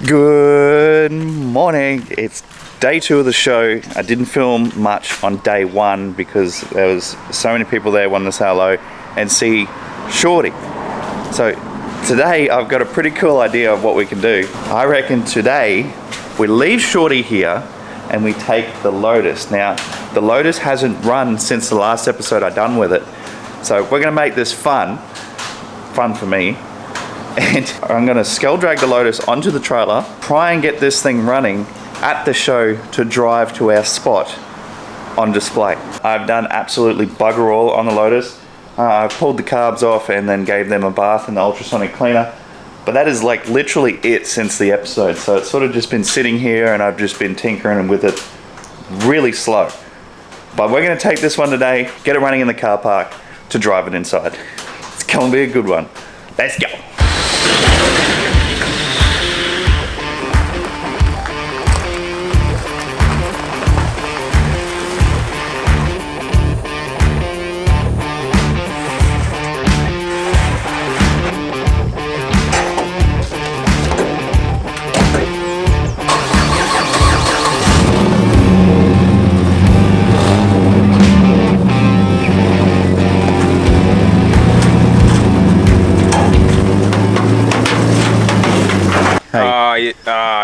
Good morning. It's day 2 of the show. I didn't film much on day 1 because there was so many people there wanting to say hello and see Shorty. So today I've got a pretty cool idea of what we can do. I reckon today we leave Shorty here and we take the Lotus. Now the Lotus hasn't run since the last episode I done with it, so we're gonna make this fun for me. And I'm gonna skull drag the Lotus onto the trailer, try and get this thing running at the show to drive to our spot on display. I've done absolutely bugger all on the Lotus. I pulled the carbs off and then gave them a bath in the ultrasonic cleaner. But that is like literally it since the episode. So it's sort of just been sitting here and I've just been tinkering with it really slow. But we're gonna take this one today, get it running in the car park to drive it inside. It's gonna be a good one. Let's go.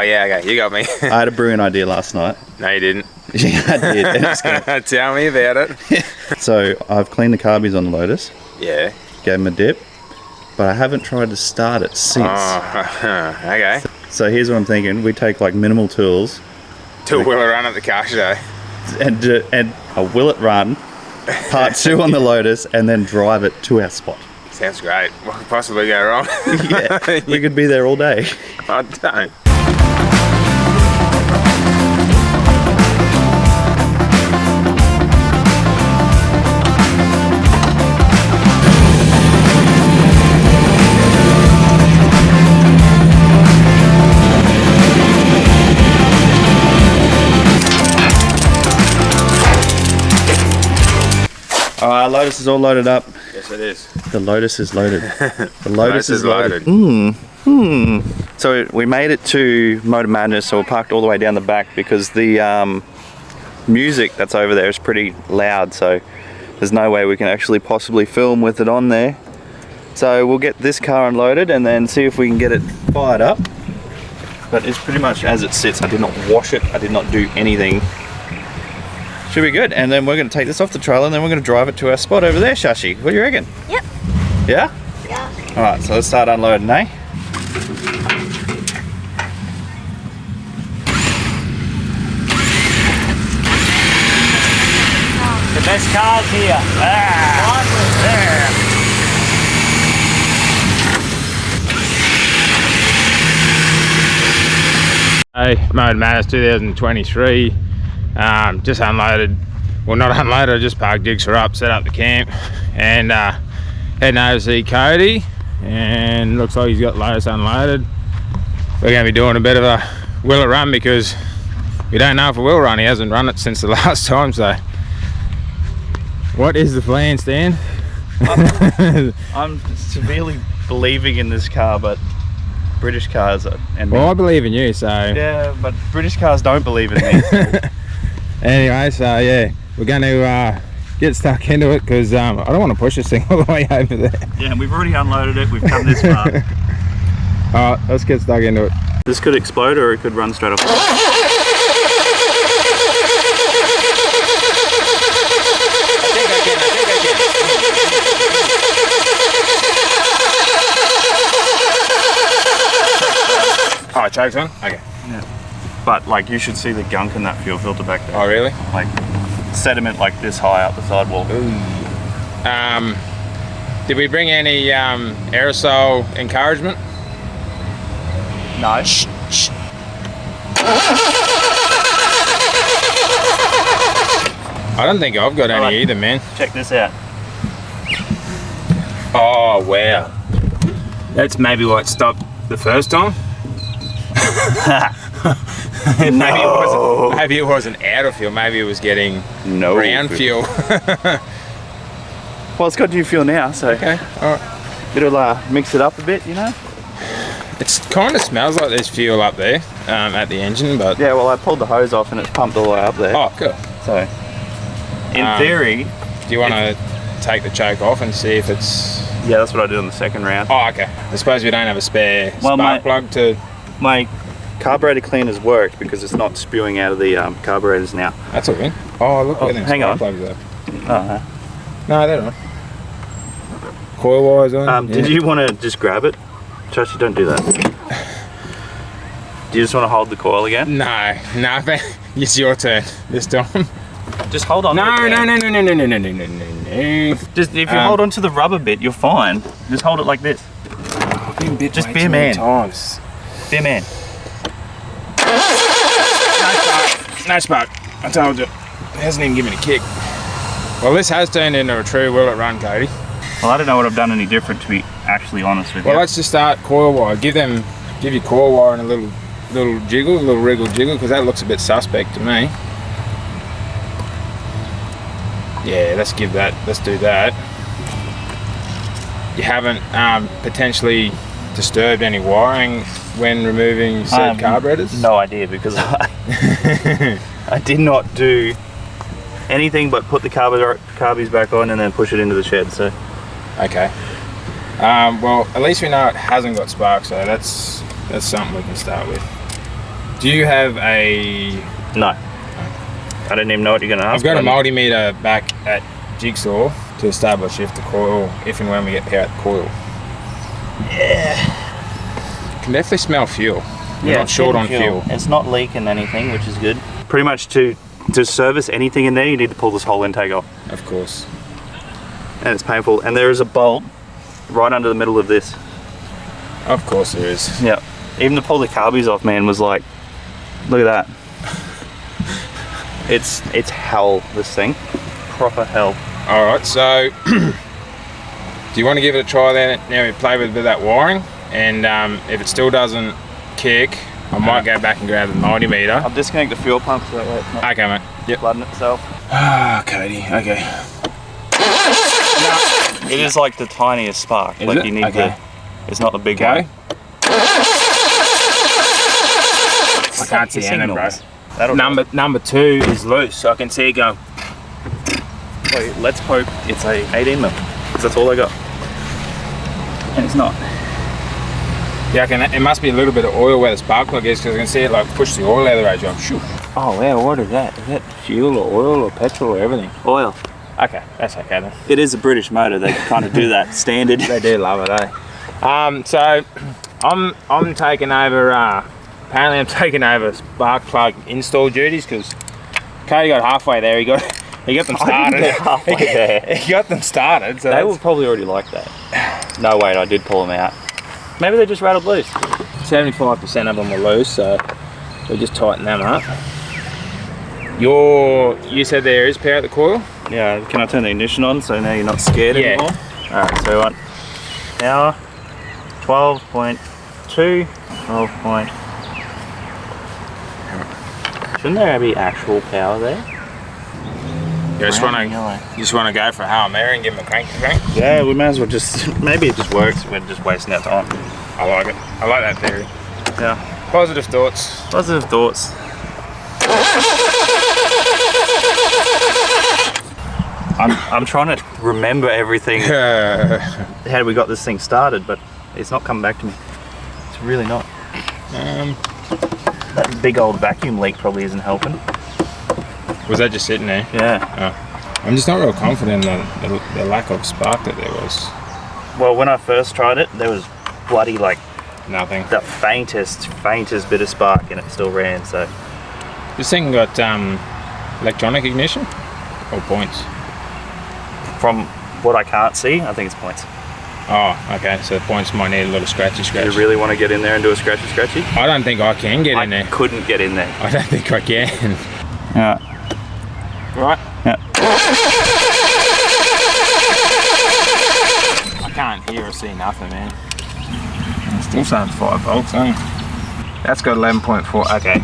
Yeah, okay, you got me. I had a brilliant idea last night. No, you didn't. Yeah, I did. Tell me about it. So I've cleaned the carbies on the Lotus. Yeah. Gave them a dip, but I haven't tried to start it since. Oh, okay. So here's what I'm thinking. We take like minimal tools. To will it run at the car show. And a will it run, part 2 on the Lotus, and then drive it to our spot. Sounds great. What could possibly go wrong? Yeah, we could be there all day. I don't. Our Lotus is all loaded up. Yes, it is. The Lotus is loaded. The Lotus is loaded. So we made it to MotorMadness, so we're parked all the way down the back because the music that's over there is pretty loud, so there's no way we can actually possibly film with it on there. So we'll get this car unloaded and then see if we can get it fired up. But it's pretty much as it sits. I did not wash it, I did not do anything. Should be good. And then we're going to take this off the trailer and then we're going to drive it to our spot over there, Shashi. What do you reckon? Yep. Yeah? Yeah. Alright, so let's start unloading, eh? The best cars here. Hey, MotorMadness 2023. Just unloaded, well not unloaded, I just parked Jigsaw up, set up the camp and heading over to see Cody, and looks like he's got Lotus unloaded. We're going to be doing a bit of a will it run because we don't know if it will run. He hasn't run it since the last time, so what is the plan, Stan? I'm severely believing in this car, but British cars and well, I believe in you, so yeah, but British cars don't believe in me. So. Anyway, so yeah, we're going to get stuck into it because I don't want to push this thing all the way over there. Yeah, we've already unloaded it, we've come this far. Alright, let's get stuck into it. This could explode or it could run straight off. Oh, choke's on? Okay. Yeah. But like you should see the gunk in that fuel filter back there. Oh, really? Like sediment like this high up the sidewall. Ooh. Did we bring any aerosol encouragement? No. Shh. I don't think I've got any either, man. Check this out. Oh, wow. That's maybe what stopped the first time. Maybe it wasn't out of fuel, maybe it was getting brown fuel. Well, it's got new fuel now, so okay, alright. It'll mix it up a bit, you know. It kind of smells like there's fuel up there at the engine, but... Yeah, well, I pulled the hose off and it's pumped all the way up there. Oh, good. So, in theory... Do you want to take the choke off and see if it's... Yeah, that's what I did on the second round. Oh, okay. I suppose we don't have a spare spark plug to... My carburetor cleaner's worked because it's not spewing out of the carburetors now. That's all good. Oh, look where them hang spark on. plugs are. Oh, No, they're not. Coil wires on. Did you want to just grab it? Trust you, don't do that. Do you just want to hold the coil again? No, it's your turn this time. Just hold on. No. Just if you hold on to the rubber bit, you're fine. Just hold it like this. Just be a man. Times. Be a man. No spark. I told you. It hasn't even given me a kick. Well, this has turned into a true will it run, Cody. Well, I don't know what I've done any different, to be actually honest with you. Well, let's just start coil wire. Give your coil wire and a little jiggle, a little wriggle jiggle, because that looks a bit suspect to me. Yeah, let's do that. You haven't potentially disturbed any wiring when removing said carburetors? No idea, because I did not do anything but put the carbies back on and then push it into the shed. So okay. Well, at least we know it hasn't got sparks, so that's something we can start with. Do you have a... No. I don't even know what you're going to ask. I've got a multimeter back at Jigsaw to establish if the coil, if and when we get power at the coil. Yeah. Can definitely smell fuel. We're Yeah, not short on fuel. It's not leaking anything, which is good. Pretty much to service anything in there, you need to pull this whole intake off. Of course. And it's painful. And there is a bolt right under the middle of this. Of course there is. Yeah. Even to pull the carbies off, man, was like, look at that. It's hell, this thing. Proper hell. Alright, so do you want to give it a try then? Now we play with a bit of that wiring, and if it still doesn't kick, I might go back and grab the multimeter. I'll disconnect the fuel pump so that way it's not Okay, mate. Yep. flooding itself. Ah, Cody, okay. No, it is like the tiniest spark. Is like it? you need Okay. it's not the big Okay. one. I can't see anything, bro. That'll Number 2 is loose, so I can see it go. Wait, let's hope it's a 18 mil, because that's all I got. And it's not. Yeah, it must be a little bit of oil where the spark plug is, because I can see it like push the oil out of the radio. Shoo. Oh wow, what is that? Is that fuel or oil or petrol or everything? Oil. Okay, that's okay then. It is a British motor. They kind of do that standard. They do love it, eh? So I'm taking over. Apparently, I'm taking over spark plug install duties because Cody got halfway there. He got them started. Halfway there. He got them started. So They were probably already like that. No, wait, I did pull them out. Maybe they just rattled loose. 75% of them were loose, so we just tighten them up. You said there is power at the coil? Yeah, can I turn the ignition on so now you're not scared anymore? Alright, so we want power 12.2, 12. Shouldn't there be actual power there? You just want to go for a Hail Mary and give them a crank? Yeah, we may as well just, maybe it just works, we're just wasting our time. I like it. I like that theory. Yeah. Positive thoughts. Positive thoughts. I'm trying to remember everything. How we got this thing started, but it's not coming back to me. It's really not. That big old vacuum leak probably isn't helping. Was that just sitting there? Yeah. Oh. I'm just not real confident in the lack of spark that there was. Well, when I first tried it, there was bloody like nothing. The faintest bit of spark, and it still ran. So this thing got electronic ignition or points? From what I can't see, I think it's points. Oh, okay. So the points might need a little scratchy. Do you really want to get in there and do a scratchy? I don't think I can get in there. I couldn't get in there. I don't think I can. Yeah. Right? Yeah. I can't hear or see nothing, man. It's still saying 5 volts, eh? That's got 11.4. Okay.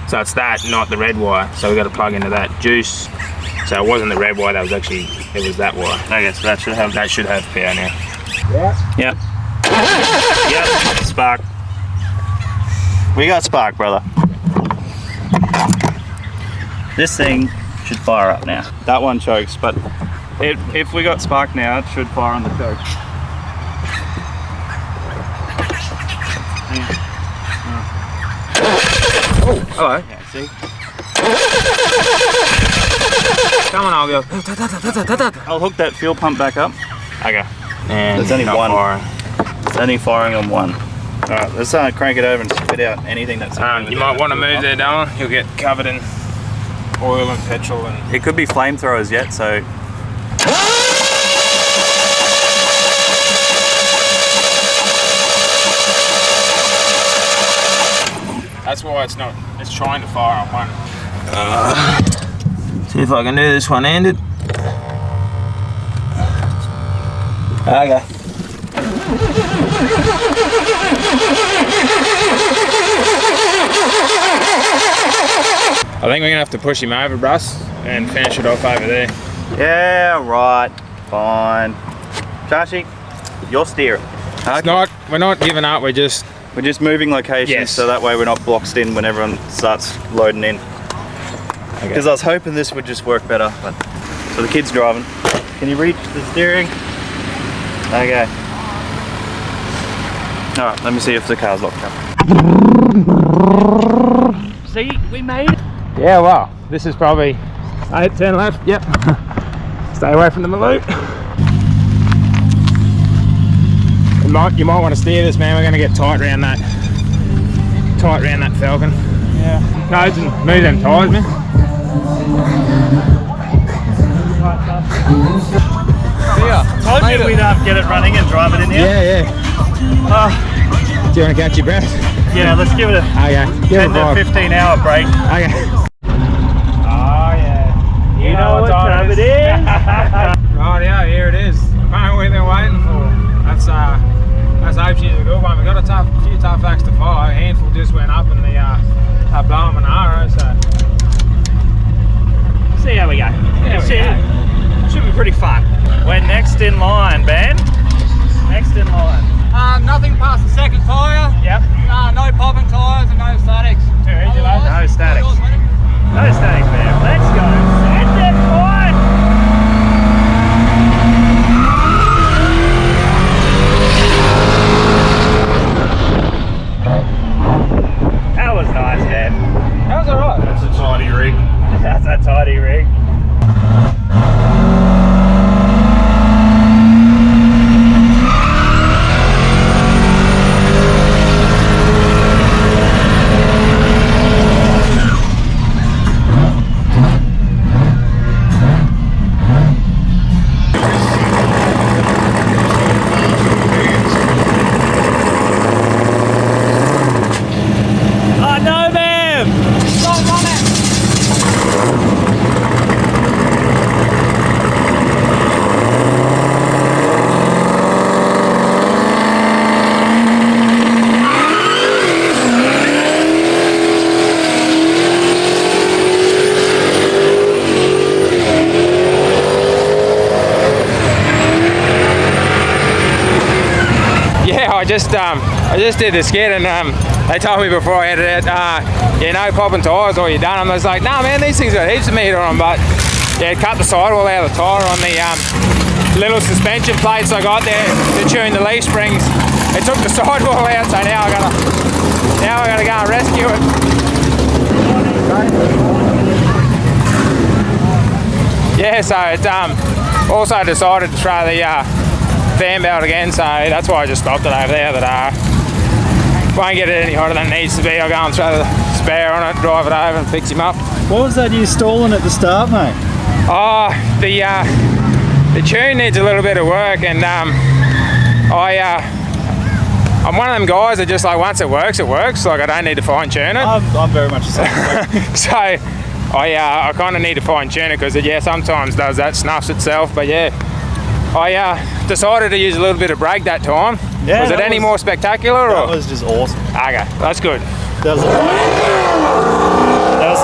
So it's that, not the red wire. So we got to plug into that juice. So it wasn't the red wire. That was actually it was that wire. Okay, so that should have power now. Yeah. Yep, spark. We got spark, brother. This thing should fire up now. That one chokes, but if we got spark now, it should fire on the choke. Oh, hello. Yeah, see? Come on, I'll go. I'll hook that fuel pump back up. Okay. And there's only not one. firing. It's only firing on one. Alright, let's crank it over and spit out anything that's... You might want to move there, Dylan. You'll get covered in oil and petrol and... It could be flamethrowers yet, so... That's why it's trying to fire on one. See if I can do this one-handed. Okay. I think we're gonna have to push him over, Russ, and finish it off over there. Yeah, right, fine. Chashi, you're steering. Okay. We're not giving up, we're just moving locations, yes. So that way we're not boxed in when everyone starts loading in. Because I was hoping this would just work better, but so the kid's driving. Can you reach the steering? Okay. Alright, let me see if the car's locked up. See, we made it. Yeah, well, this is probably 8, 10 left, yep. Stay away from the maloot. You might want to steer this, man. We're going to get tight around that Falcon. Yeah. Codes and move them tyres, man. Told you we'd get it running and drive it in here. Yeah. Do you want to catch your breath? Yeah, let's give it a 10 to 15 hour break. Okay. Oh yeah. You know what time it is. Right, yeah, here it is. The moment we've been waiting for. Let's hope she's a good one. We got a few tough acts to follow. A handful just went up in the Blow Monaro, so See how we go. Should be pretty fun. We're next in line, Ben. Next in line. Nothing past the second tyre. Yep. No popping tyres and no statics. Too easy, mate. No statics. No statics, man. Let's go. Send it, boy. That was nice, man. That was alright. that's a tidy rig. That's a tidy rig. I just did the skid and they told me before I had it, no popping tyres or you're done. And I was like, nah man, these things got heaps of meter on them, but yeah, cut the sidewall out of the tyre on the little suspension plates I got there to tune the leaf springs. It took the sidewall out, so now I gotta go and rescue it. Yeah, so it also decided to throw the fan belt again, so that's why I just stopped it over there. But won't get it any hotter than it needs to be. I'll go and throw the spare on it, drive it over and fix him up. What was that you stalling at the start, mate? Oh, the tune needs a little bit of work, and I'm one of them guys that just like once it works, like I don't need to fine tune it. I'm very much the same. So I kind of need to fine tune it because it sometimes does that, snuffs itself. But yeah, I decided to use a little bit of brake that time. Yeah, was it any more spectacular? That or? was just awesome. Okay, that's good. There was a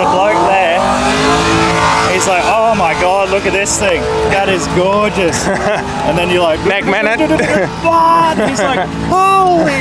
bloke there. He's like, oh my god, look at this thing. That is gorgeous. And then you're like, Neck minute. what? He's like, holy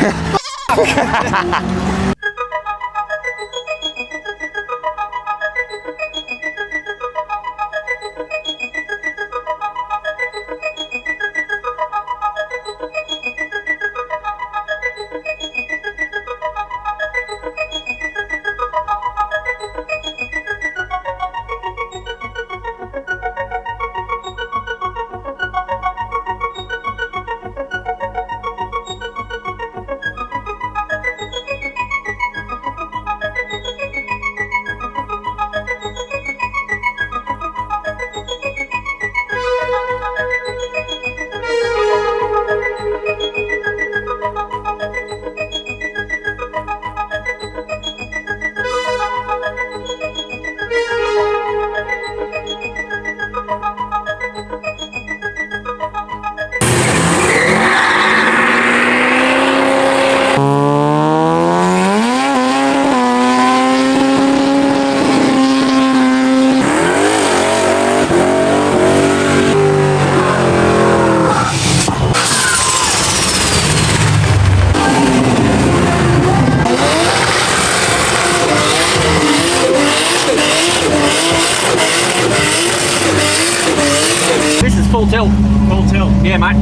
Full tilt. full tilt. Yeah, mate.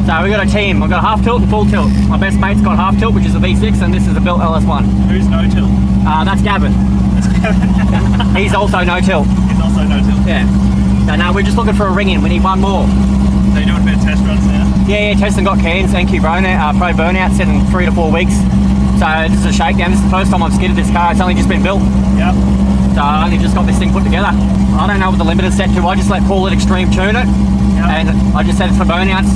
So we got a team. I've got half tilt and full tilt. My best mate's got half tilt, which is a V6, and this is a built LS1. Who's no tilt? That's Gavin. He's also no tilt. He's also no tilt. Yeah. So now we're just looking for a ring in. We need one more. So you're doing a bit of test runs now? Yeah, testing got cans. Thank you, pro burnout set in 3 to 4 weeks. So this is a shakedown. This is the first time I've skidded this car. It's only just been built. Yep. So I only just got this thing put together. I don't know what the limit is set to. I just let Paul at Extreme tune it. Yep. And I just said for burnouts,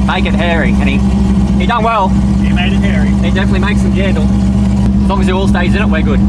make it hairy. And he done well. You made it hairy. He definitely makes some jandle. As long as he all stays in it, we're good.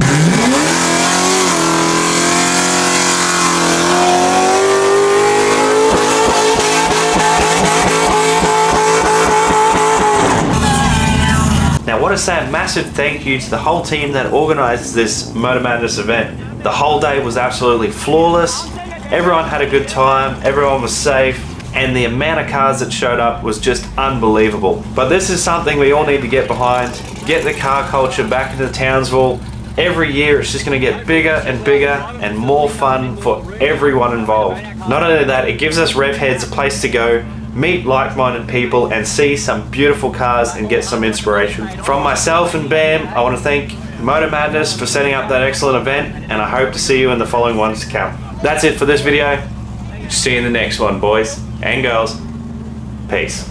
Now, I want to say a massive thank you to the whole team that organised this MotorMadness event. The whole day was absolutely flawless. Everyone had a good time, everyone was safe, and the amount of cars that showed up was just unbelievable. But this is something we all need to get behind, get the car culture back into Townsville. Every year it's just going to get bigger and bigger and more fun for everyone involved. Not only that, it gives us rev heads a place to go, meet like-minded people and see some beautiful cars and get some inspiration. From myself and Bam, I want to thank MotorMadness for setting up that excellent event, and I hope to see you in the following ones to come. That's it for this video. See you in the next one, boys and girls. Peace.